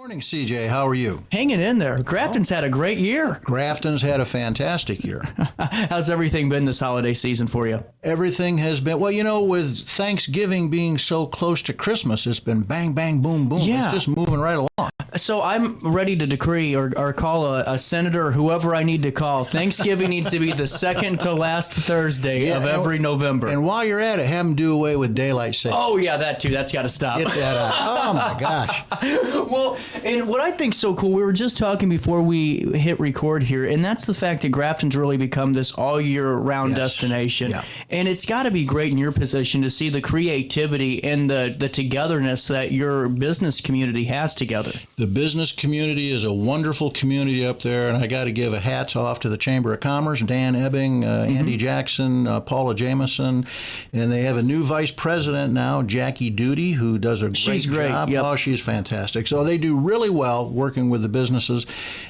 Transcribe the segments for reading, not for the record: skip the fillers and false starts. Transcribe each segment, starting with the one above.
Morning, CJ. How are you? Hanging in there. Grafton's had a great year. Grafton's had a fantastic year. How's everything been this holiday season for you? Everything has been, well, with Thanksgiving being so close to Christmas, it's been bang, bang, boom, boom. Yeah. It's just moving right along. So I'm ready to decree or call a senator or whoever I need to call. Thanksgiving needs to be the second to last Thursday of every November. And while you're at it, have them do away with daylight savings. Oh, yeah, that too. That's got to stop. Get that out. Oh, my gosh. Well, and what I think's so cool, we were just talking before we hit record here, and that's the fact that Grafton's really become this all-year-round destination. Yeah. And it's got to be great in your position to see the creativity and the togetherness that your business community has together. The business community is a wonderful community up there, and I got to give a hats off to the Chamber of Commerce, Dan Ebbing, Andy Jackson, Paula Jameson, and they have a new vice president now, Jackie Duty, who does a great job. Yep. Oh, she's fantastic. So they do really well working with the businesses,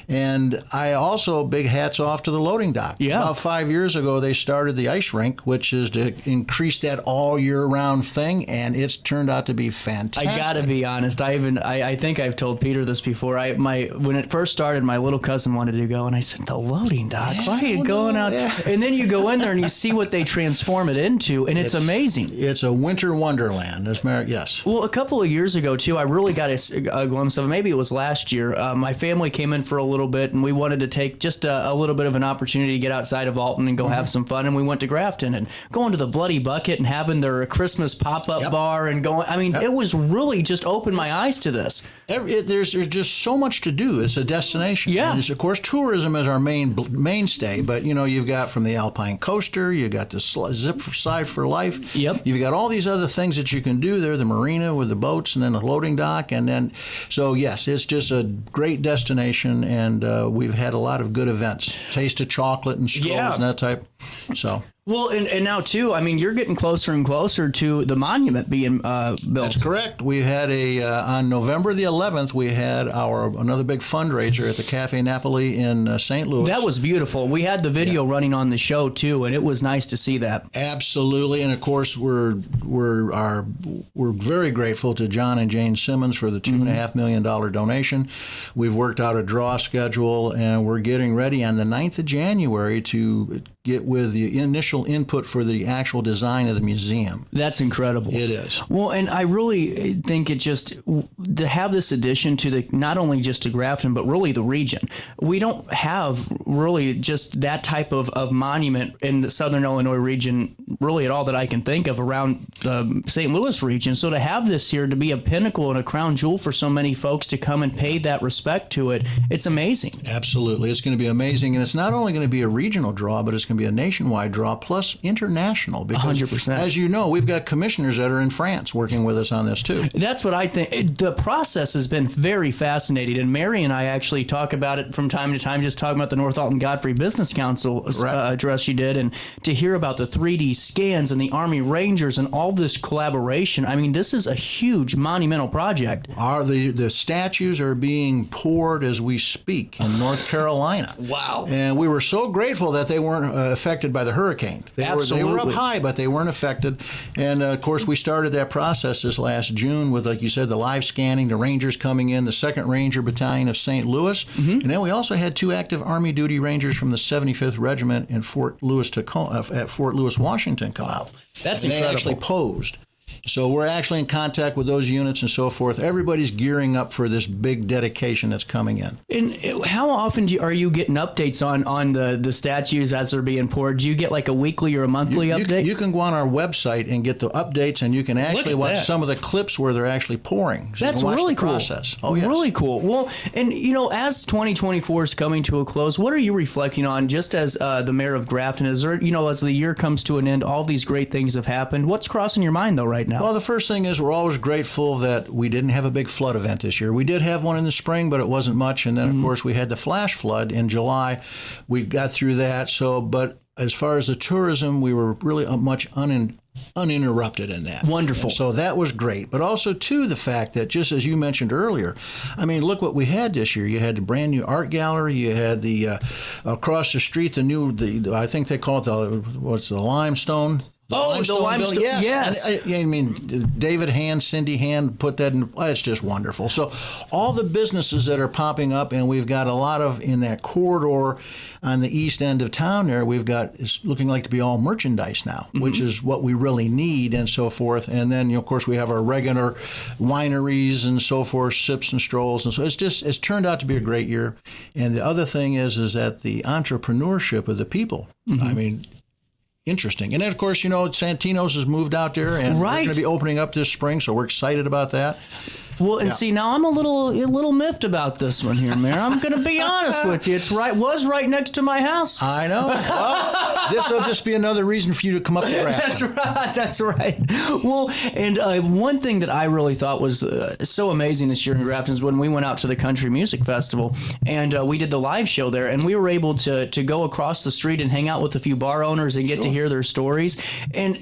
and I also big hats off to the loading dock. Yeah. About 5 years ago, they started the ice rink, which is to increase that all year round thing, and it's turned out to be fantastic. I got to be honest. I think I've told Peter this before. When it first started, my little cousin wanted to go, and I said, "The loading dock? Why are you going out?" Yeah. And then you go in there and you see what they transform it into, and it's amazing. It's a winter wonderland. Yes. Well, a couple of years ago, too, I really got a glimpse of it. Maybe it was last year. My family came in for a little bit, and we wanted to take just a little bit of an opportunity to get outside of Alton and go have some fun. And we went to Grafton and going to the Bloody Bucket and having their Christmas pop-up bar and going. I mean, it was really just opened my eyes to this. There's just so much to do. It's a destination. Yeah. And of course, tourism is our mainstay, but you've got from the Alpine Coaster, you got the Zip Side for Life. Yep. You've got all these other things that you can do there, the marina with the boats and then the loading dock. And then, so yes, it's just a great destination, and we've had a lot of good events. Taste of chocolate and strolls and that type. So. Well, and now, too, I mean, you're getting closer and closer to the monument being built. That's correct. We had on November the 11th, we had another big fundraiser at the Cafe Napoli in St. Louis. That was beautiful. We had the video running on the show, too, and it was nice to see that. Absolutely. And, of course, we're very grateful to John and Jane Simmons for the $2.5 million donation. We've worked out a draw schedule, and we're getting ready on the 9th of January to get with the initial input for the actual design of the museum. That's incredible. It is. Well, and I really think it just, to have this addition to not only just to Grafton, but really the region. We don't have really just that type of monument in the Southern Illinois region, really at all that I can think of around the St. Louis region. So to have this here, to be a pinnacle and a crown jewel for so many folks to come and pay that respect to it, it's amazing. Absolutely. It's going to be amazing. And it's not only going to be a regional draw, but it's going to be a nationwide draw plus international. Because 100%. As you know, we've got commissioners that are in France working with us on this too. That's what I think. The process has been very fascinating, and Mary and I actually talk about it from time to time, just talking about the North Alton Godfrey Business Council address you did, and to hear about the 3D scans and the Army Rangers and all this collaboration. I mean, this is a huge monumental project. The statues are being poured as we speak in North Carolina. Wow. And we were so grateful that they weren't affected by the hurricane. They were up high, but they weren't affected. And, of course, we started that process this last June with, like you said, the live scanning, the Rangers coming in, the 2nd Ranger Battalion of St. Louis. And then we also had 2 active Army duty Rangers from the 75th Regiment in Fort Lewis, Washington come out. That's and incredible. They actually posed. So we're actually in contact with those units and so forth. Everybody's gearing up for this big dedication that's coming in. And how often are you getting updates on the statues as they're being poured? Do you get like a weekly or a monthly update? You can go on our website and get the updates, and you can actually watch some of the clips where they're actually pouring. So that's really cool. Process. Oh, yes. Really cool. Well, and as 2024 is coming to a close, what are you reflecting on just as the mayor of Grafton? Is there, as the year comes to an end, all these great things have happened. What's crossing your mind though right now? Well, the first thing is we're always grateful that we didn't have a big flood event this year. We did have one in the spring, but it wasn't much. And then, of course, we had the flash flood in July. We got through that. But as far as the tourism, we were really much uninterrupted in that. Wonderful. And so that was great. But also, too, the fact that, just as you mentioned earlier, I mean, look what we had this year. You had the brand new art gallery. You had the across the street, I think they call it the limestone The limestone building, yes. I mean, David Hand, Cindy Hand put that in. It's just wonderful. So all the businesses that are popping up, and we've got a lot of in that corridor on the east end of town there, it's looking like to be all merchandise now, which is what we really need and so forth. And then, of course, we have our regular wineries and so forth, sips and strolls. And so it's turned out to be a great year. And the other thing is that the entrepreneurship of the people, I mean, interesting. And then, of course, Santino's has moved out there, and we're going to be opening up this spring, so we're excited about that. Well, and see, now I'm a little miffed about this one here, Mayor. I'm going to be honest with you. Was right next to my house. I know. Well, this will just be another reason for you to come up to Grafton. That's right. Well, and one thing that I really thought was so amazing this year in Grafton is when we went out to the Country Music Festival, and we did the live show there, and we were able to go across the street and hang out with a few bar owners and get to hear their stories. And,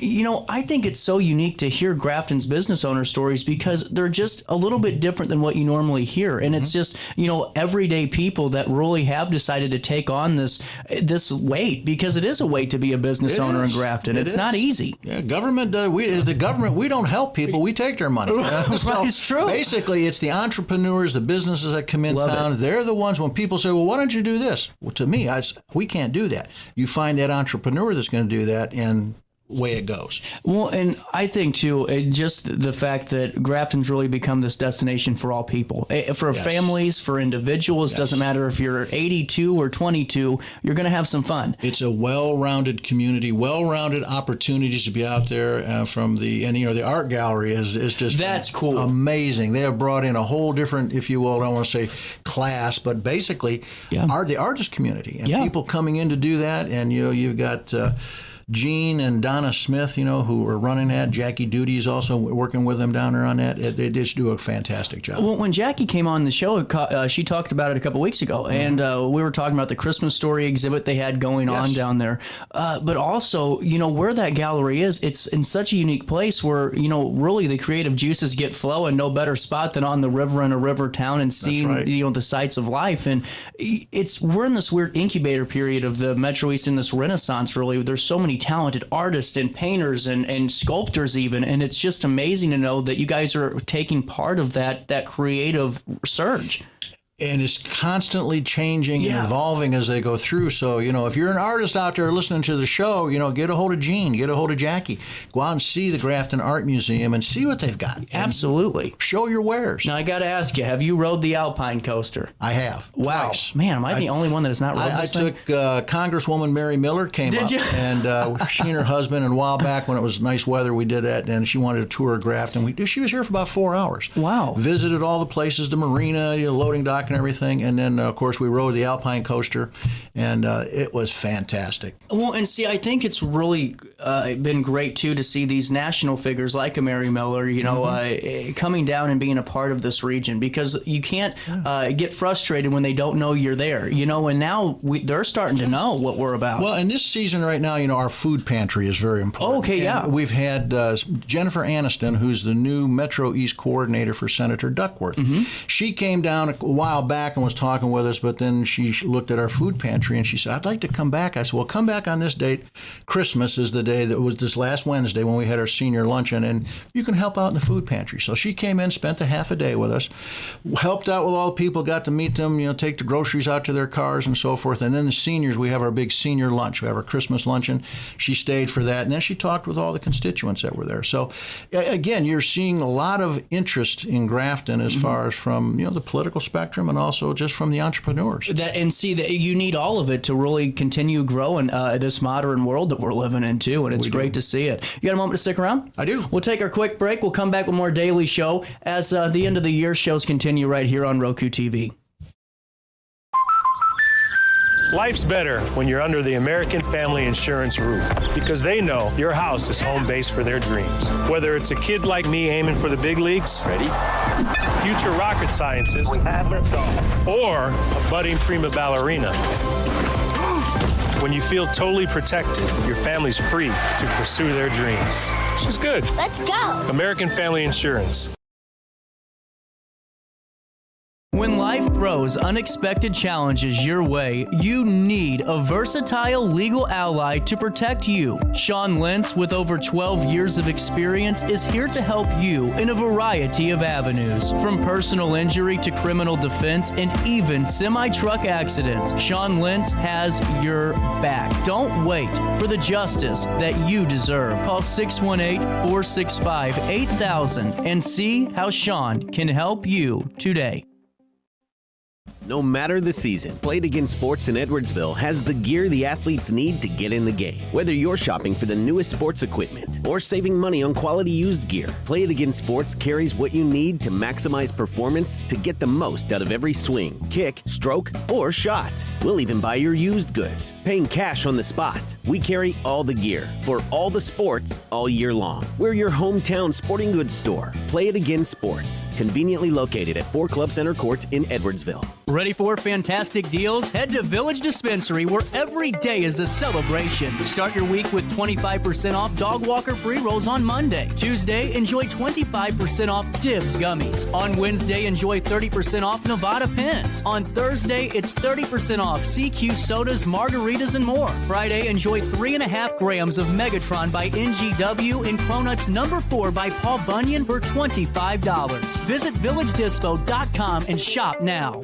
I think it's so unique to hear Grafton's business owner stories because they're just a little bit different than what you normally hear. And it's just, everyday people that really have decided to take on this weight, because it is a weight to be a business owner in Grafton. It's not easy. Yeah, government, we don't help people. We take their money. So it's true. Basically, it's the entrepreneurs, the businesses that come in town. They're the ones when people say, well, why don't you do this? Well, to me, we can't do that. You find that entrepreneur that's going to do that, and way it goes. Well, and I think too, just the fact that Grafton's really become this destination for all people, for families, for individuals. Doesn't matter if you're 82 or 22, you're going to have some fun. It's a well-rounded community, well-rounded opportunities to be out there. The art gallery is just that's cool, amazing. They have brought in a whole different, if you will, I don't want to say class, but basically the artist community and people coming in to do that. And you've got Gene and Donna Smith, who are running that. Jackie Duty's also working with them down there on that. They just do a fantastic job. Well, when Jackie came on the show, she talked about it a couple weeks ago, and we were talking about the Christmas Story exhibit they had going on down there. But also, where that gallery is, it's in such a unique place where, really the creative juices get flowing. No better spot than on the river in a river town and seeing, the sights of life. And we're in this weird incubator period of the Metro East in this renaissance, really. There's so many talented artists and painters and sculptors even, and it's just amazing to know that you guys are taking part of that creative surge. And it's constantly changing and evolving as they go through. So, if you're an artist out there listening to the show, get a hold of Gene, get a hold of Jackie. Go out and see the Grafton Art Museum and see what they've got. Absolutely. Show your wares. Now, I got to ask you, have you rode the Alpine coaster? I have. Wow. Twice. Man, am I the only one that has not rode this thing? I took Congresswoman Mary Miller came Did up. you? And she and her husband, and a while back when it was nice weather, we did that. And she wanted to tour Grafton. She was here for about 4 hours. Wow. Visited all the places, the marina, loading dock and everything. And then, of course, we rode the Alpine coaster, and it was fantastic. Well, and see, I think it's really been great, too, to see these national figures like a Mary Miller, coming down and being a part of this region, because you can't get frustrated when they don't know you're there, and now they're starting to know what we're about. Well, in this season right now, our food pantry is very important. Okay, yeah. We've had Jennifer Aniston, who's the new Metro East coordinator for Senator Duckworth. She came down a while back and was talking with us, but then she looked at our food pantry and she said, I'd like to come back. I said, well, come back on this date. Christmas is the day that was this last Wednesday when we had our senior luncheon, and you can help out in the food pantry. So she came in, spent a half a day with us, helped out with all the people, got to meet them, take the groceries out to their cars and so forth. And then the seniors, we have our big senior lunch. We have our Christmas luncheon. She stayed for that, and then she talked with all the constituents that were there. So again, you're seeing a lot of interest in Grafton as far as from the political spectrum and also just from the entrepreneurs. And see that you need all of it to really continue growing this modern world that we're living in too, and it's great to see it. You got a moment to stick around? I do. We'll take our quick break. We'll come back with more Daily Show as the end of the year shows continue right here on Roku TV. Life's better when you're under the American Family Insurance roof, because they know your house is home base for their dreams. Whether it's a kid like me aiming for the big leagues, ready, future rocket scientist, or a budding prima ballerina, when you feel totally protected, your family's free to pursue their dreams. Which is good. Let's go. American Family Insurance. When life throws unexpected challenges your way, you need a versatile legal ally to protect you. Sean Lentz, with over 12 years of experience, is here to help you in a variety of avenues. From personal injury to criminal defense and even semi-truck accidents, Sean Lentz has your back. Don't wait for the justice that you deserve. Call 618-465-8000 and see how Sean can help you today. No matter the season, Play It Again Sports in Edwardsville has the gear the athletes need to get in the game. Whether you're shopping for the newest sports equipment or saving money on quality used gear, Play It Again Sports carries what you need to maximize performance to get the most out of every swing, kick, stroke, or shot. We'll even buy your used goods, paying cash on the spot. We carry all the gear for all the sports all year long. We're your hometown sporting goods store. Play It Again Sports, conveniently located at 4 Club Center Court in Edwardsville. Ready for fantastic deals? Head to Village Dispensary, where every day is a celebration. Start your week with 25% off Dog Walker pre-rolls on Monday. Tuesday, enjoy 25% off Dibs gummies. On Wednesday, enjoy 30% off Nevada pens. On Thursday, it's 30% off CQ sodas, margaritas, and more. Friday, enjoy 3.5 grams of Megatron by NGW and Cronuts number 4 by Paul Bunyan for $25. Visit VillageDispo.com and shop now.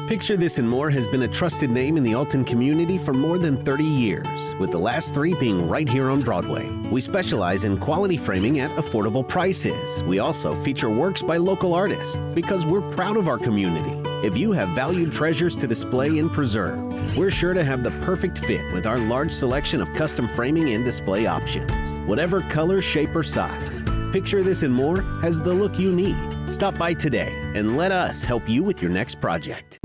Picture This and More has been a trusted name in the Alton community for more than 30 years, with the last 3 being right here on Broadway. We specialize in quality framing at affordable prices. We also feature works by local artists because we're proud of our community. If you have valued treasures to display and preserve, we're sure to have the perfect fit with our large selection of custom framing and display options. Whatever color, shape, or size, Picture This and More has the look you need. Stop by today and let us help you with your next project.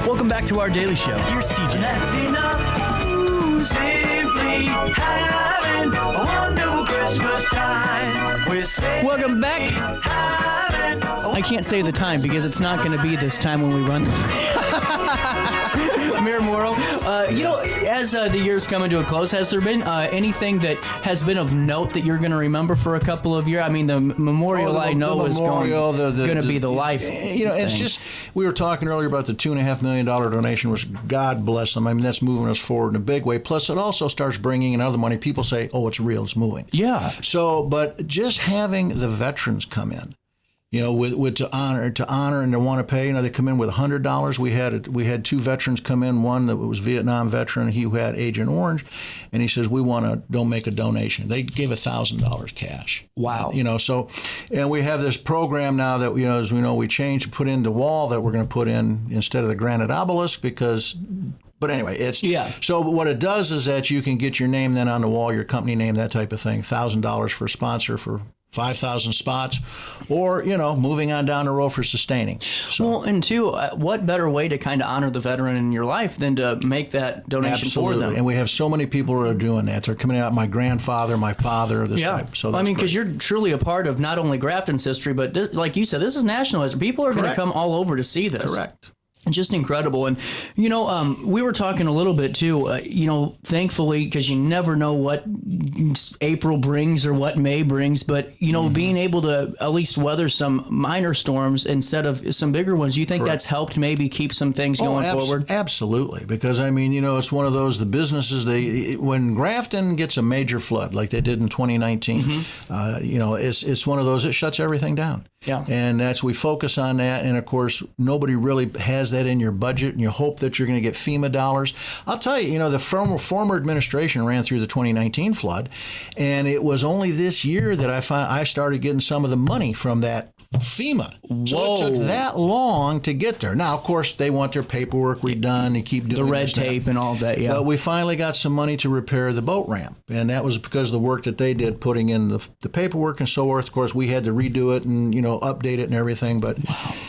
Welcome back to our daily show. Here's CJ. That's enough. Ooh, simply having a wonderful Christmas time. We're Welcome back. I can't say the time because it's not going to be this time when we run. Mike Morrow, as the year's coming to a close, has there been anything that has been of note that you're going to remember for a couple of years? I mean, the memorial I know is going to be the life. It's just, we were talking earlier about the $2.5 million donation, which God bless them. I mean, that's moving us forward in a big way. Plus, it also starts bringing in other money. People say, oh, it's real, it's moving. Yeah. So, but just having the veterans come in, with to honor and to want to pay. They come in with $100. We had 2 veterans come in. One that was Vietnam veteran, he who had Agent Orange, and he says, we want to don't make a donation. They gave $1,000 cash. Wow. So, and we have this program now that as we know, we changed, put in the wall that we're going to put in instead of the granite obelisk because. But anyway, So what it does is that you can get your name then on the wall, your company name, that type of thing. $1,000 for a sponsor for 5,000 spots, or, moving on down the road for sustaining. So. Well, and two, what better way to kind of honor the veteran in your life than to make that donation for them? And we have so many people who are doing that. They're coming out, my grandfather, my father, this type. So because you're truly a part of not only Grafton's history, but this, like you said, this is national. People are going to come all over to see this. Correct. Just incredible. And, we were talking a little bit too, thankfully, because you never know what April brings or what May brings, but, being able to at least weather some minor storms instead of some bigger ones, you think that's helped maybe keep some things going forward? Absolutely. Because, it's one of those, the businesses, when Grafton gets a major flood like they did in 2019, it's one of those, it shuts everything down. Yeah. And we focus on that. And of course, nobody really has that in your budget, and you hope that you're going to get FEMA dollars. I'll tell you, the former administration ran through the 2019 flood, and it was only this year that I started getting some of the money from that FEMA. Whoa. So it took that long to get there. Now, of course, they want their paperwork redone and keep doing the red tape and all that, yeah. But we finally got some money to repair the boat ramp, and that was because of the work that they did putting in the paperwork and so forth. Of course, we had to redo it and, update it and everything. But,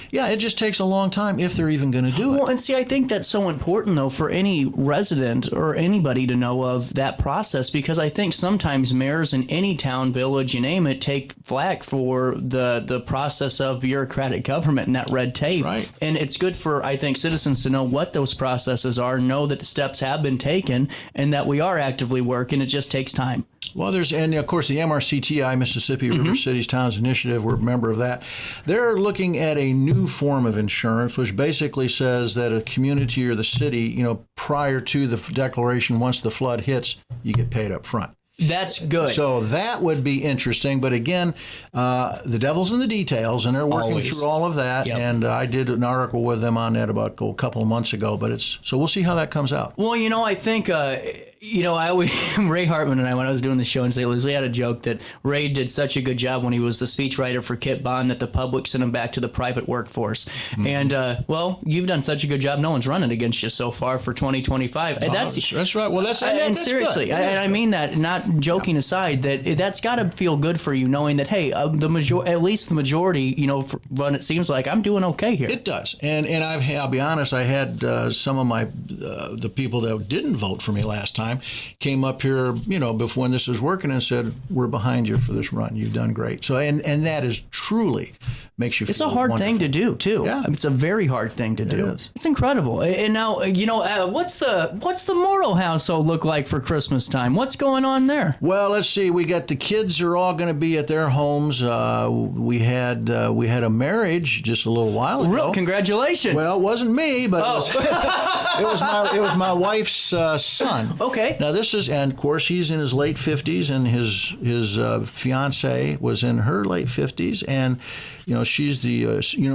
yeah, it just takes a long time if they're even going to do it. Well, and see, I think that's so important, though, for any resident or anybody to know of that process, because I think sometimes mayors in any town, village, you name it, take flack for the process process of bureaucratic government and that red tape. Right. And it's good for, I think, citizens to know what those processes are, know that the steps have been taken, and that we are actively working. It just takes time. Well, and of course, the MRCTI, Mississippi River Cities Towns Initiative, we're a member of that. They're looking at a new form of insurance, which basically says that a community or the city, prior to the declaration, once the flood hits, you get paid up front. That's good. So that would be interesting. But again, the devil's in the details, and they're working through all of that. Yep. And I did an article with them on that about a couple of months ago. But so we'll see how that comes out. Well, I think, I always, Ray Hartman and I, when I was doing the show in St. Louis, we had a joke that Ray did such a good job when he was the speechwriter for Kit Bond that the public sent him back to the private workforce. And, you've done such a good job. No one's running against you so far for 2025. That's right. Well, that's seriously, good. I mean that, not joking aside, that's got to feel good for you, knowing that, hey, at least the majority, for what it seems like, I'm doing okay here. It does. And I'll be honest, I had some of the people that didn't vote for me last time came up here, before when this was working and said, we're behind you for this run. You've done great. So, and that is truly makes you feel It's a hard wonderful. thing to do, too. Yeah. It's a very hard thing to do. is. It's incredible. And now, what's the Morrow household look like for Christmas time? What's going on there? Well, let's see. We got the kids are all going to be at their homes. We had a marriage just a little while ago. Real congratulations. Well, it wasn't me, but it was my wife's son. Okay. Now and of course he's in his late 50s, and his fiance was in her late 50s, and she's the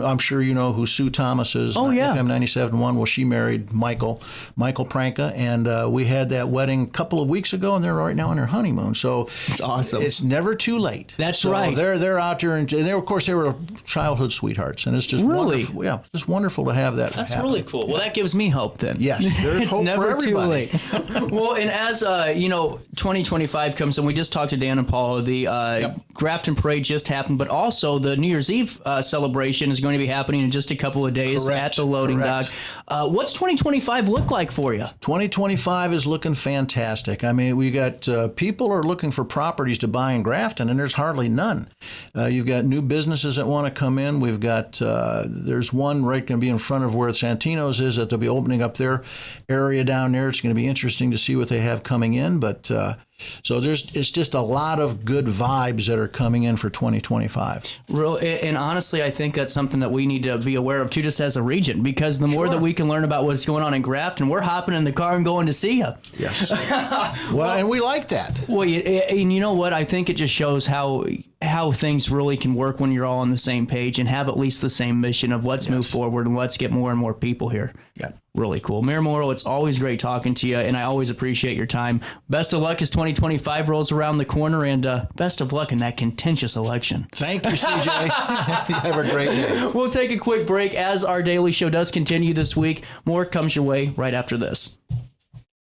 I'm sure you know who Sue Thomas is. Oh, yeah. FM 97.1. Well, she married Michael Pranka, and we had that wedding a couple of weeks ago, and they're right now on their honeymoon. So it's awesome. It's never too late. That's so right. They're out there, and they were childhood sweethearts, and it's just really wonderful. Yeah, just wonderful to have that. That's happen. really cool. Well, that gives me hope then. Yes, there's it's hope never for everybody. too late. Well, and as 2025 comes, and we just talked to Dan and Paula, the Grafton Parade just happened, but also the New Year's Eve celebration is going to be happening in just a couple of days at the Loading Dock. What's 2025 look like for you? 2025 is looking fantastic. I mean, we got people are looking for properties to buy in Grafton, and there's hardly none. You've got new businesses that want to come in. We've got there's one right going to be in front of where Santino's is that they'll be opening up their area down there. It's going to be interesting to see what they have coming in, but so it's just a lot of good vibes that are coming in for 2025. And honestly, I think that's something that we need to be aware of too, just as a region, because the more that we can learn about what's going on in Grafton, we're hopping in the car and going to see you. Yes. Well, and we like that. Well, and you know what? I think it just shows how things really can work when you're all on the same page and have at least the same mission of let's move forward and let's get more and more people here. Yeah. Really cool. Mayor Morrow, it's always great talking to you, and I always appreciate your time. Best of luck as 2025 rolls around the corner, and best of luck in that contentious election. Thank you, CJ. Have a great day. We'll take a quick break as our daily show does continue this week. More comes your way right after this.